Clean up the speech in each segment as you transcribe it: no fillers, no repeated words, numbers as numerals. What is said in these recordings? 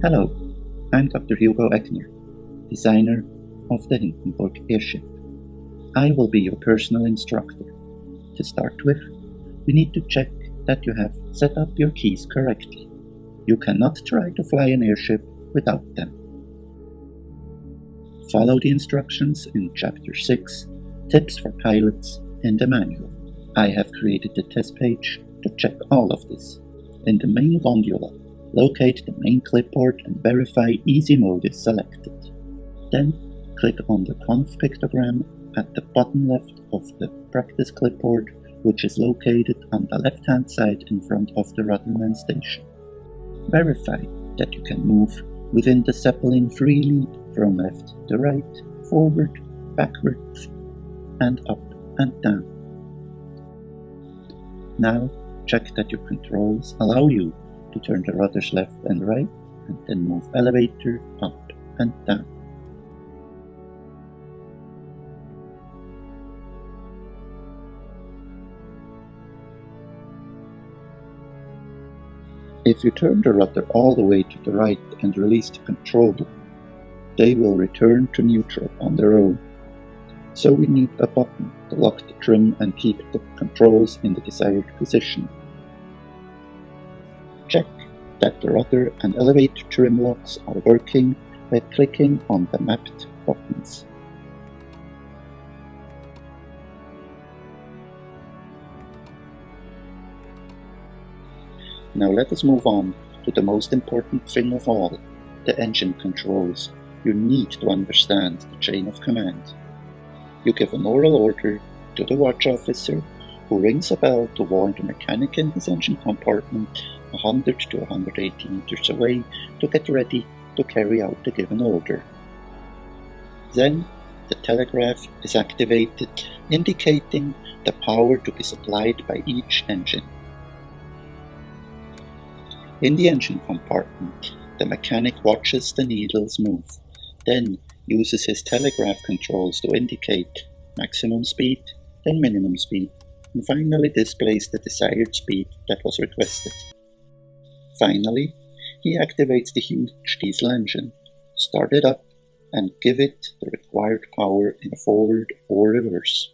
Hello, I'm Dr. Hugo Egner, designer of the Hindenburg airship. I will be your personal instructor. To start with, you need to check that you have set up your keys correctly. You cannot try to fly an airship without them. Follow the instructions in Chapter 6, Tips for Pilots, in the manual. I have created a test page to check all of this. In the main gondola, locate the main clipboard and verify Easy Mode is selected. Then click on the conf pictogram at the bottom left of the practice clipboard, which is located on the left-hand side in front of the rudderman station. Verify that you can move within the Zeppelin freely from left to right, forward, backwards, and up and down. Now check that your controls allow you to turn the rudders left and right, and then move elevator up and down. If you turn the rudder all the way to the right and release the control, they will return to neutral on their own. So we need a button to lock the trim and keep the controls in the desired position. Check that the rudder and elevator trim locks are working by clicking on the mapped buttons. Now let us move on to the most important thing of all, the engine controls. You need to understand the chain of command. You give an oral order to the watch officer, who rings a bell to warn the mechanic in his engine compartment 100 to 180 meters away to get ready to carry out the given order. Then the telegraph is activated, indicating the power to be supplied by each engine. In the engine compartment, the mechanic watches the needles move, then uses his telegraph controls to indicate maximum speed, then minimum speed, and finally displays the desired speed that was requested. Finally, he activates the huge diesel engine, start it up, and give it the required power in forward or reverse.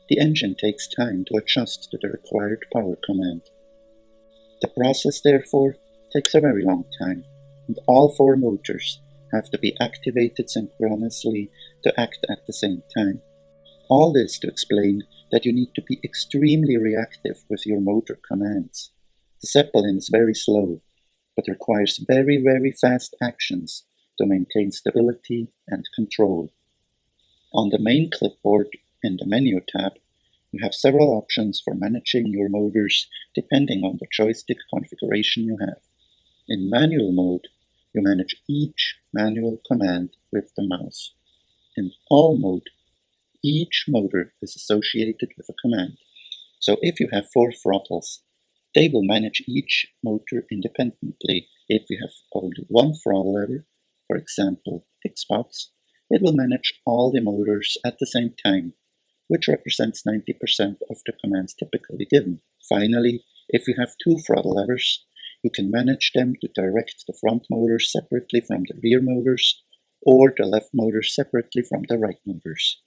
The engine takes time to adjust to the required power command. The process, therefore, takes a very long time, and all four motors have to be activated synchronously to act at the same time. All this to explain that you need to be extremely reactive with your motor commands. The Zeppelin is very slow, but requires very, very fast actions to maintain stability and control. On the main clipboard in the menu tab, you have several options for managing your motors depending on the joystick configuration you have. In manual mode, you manage each manual command with the mouse. In all mode, each motor is associated with a command. So if you have 4 throttles, they will manage each motor independently. If you have only one throttle lever, for example Xbox, it will manage all the motors at the same time, which represents 90% of the commands typically given. Finally, if you have 2 throttle levers, you can manage them to direct the front motors separately from the rear motors, or the left motors separately from the right motors.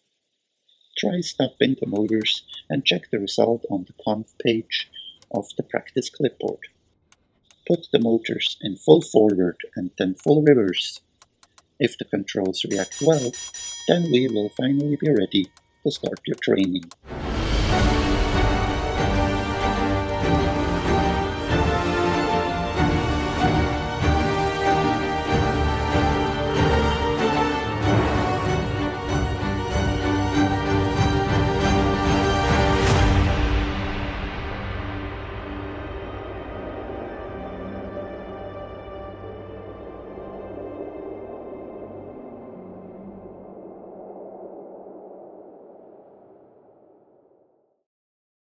Try stopping the motors and check the result on the conf page of the practice clipboard. Put the motors in full forward and then full reverse. If the controls react well, then we will finally be ready to start your training.